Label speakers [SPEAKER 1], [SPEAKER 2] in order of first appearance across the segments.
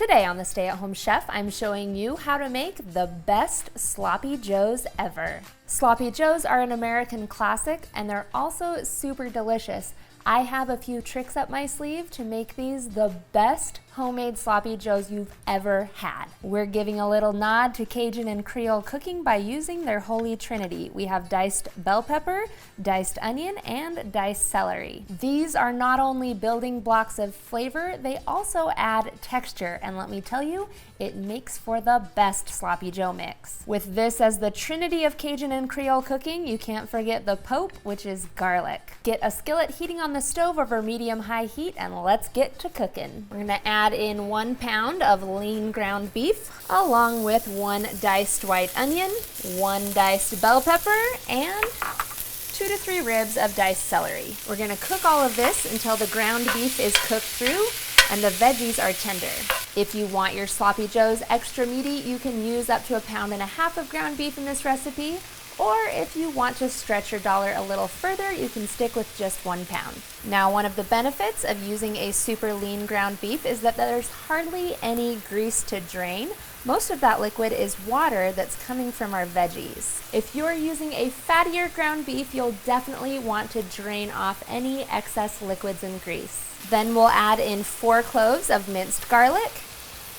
[SPEAKER 1] Today on the Stay at Home Chef, I'm showing you how to make the best sloppy joes ever. Sloppy joes are an American classic and they're also super delicious. I have a few tricks up my sleeve to make these the best homemade sloppy joes you've ever had. We're giving a little nod to Cajun and Creole cooking by using their holy trinity. We have diced bell pepper, diced onion, and diced celery. These are not only building blocks of flavor, they also add texture, and let me tell you, it makes for the best sloppy joe mix. With this as the trinity of Cajun and Creole cooking, you can't forget the Pope, which is garlic. Get a skillet heating on the stove over medium-high heat, and let's get to cooking. We're gonna add in 1 pound of lean ground beef, along with 1 diced white onion, 1 diced bell pepper, and 2 to 3 ribs of diced celery. We're gonna cook all of this until the ground beef is cooked through and the veggies are tender. If you want your sloppy joes extra meaty, you can use up to 1.5 pounds of ground beef in this recipe, or if you want to stretch your dollar a little further, you can stick with just 1 pound. Now, one of the benefits of using a super lean ground beef is that there's hardly any grease to drain. Most of that liquid is water that's coming from our veggies. If you're using a fattier ground beef, you'll definitely want to drain off any excess liquids and grease. Then we'll add in 4 cloves of minced garlic,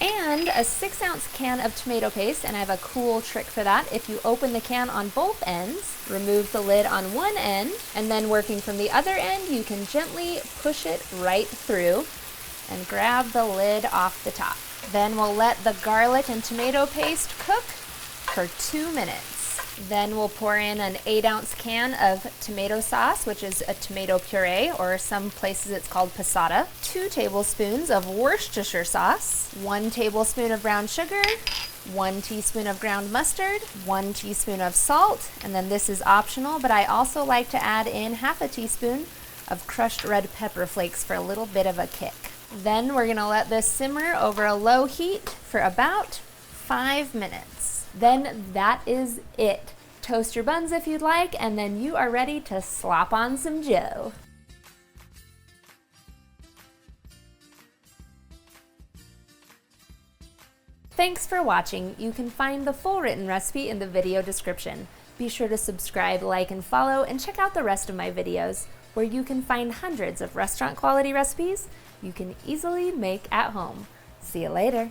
[SPEAKER 1] and a 6-ounce can of tomato paste, and I have a cool trick for that. If you open the can on both ends, remove the lid on one end, and then working from the other end, you can gently push it right through and grab the lid off the top. Then we'll let the garlic and tomato paste cook for 2 minutes. Then we'll pour in an 8-ounce can of tomato sauce, which is a tomato puree, or some places it's called passata, 2 tablespoons of Worcestershire sauce, 1 tablespoon of brown sugar, 1 teaspoon of ground mustard, 1 teaspoon of salt, and then this is optional, but I also like to add in 1/2 teaspoon of crushed red pepper flakes for a little bit of a kick. Then we're gonna let this simmer over a low heat for about 5 minutes. Then that is it. Toast your buns if you'd like, and then you are ready to slop on some joe. Thanks for watching. You can find the full written recipe in the video description. Be sure to subscribe, like, and follow, and check out the rest of my videos, where you can find hundreds of restaurant quality recipes you can easily make at home. See you later.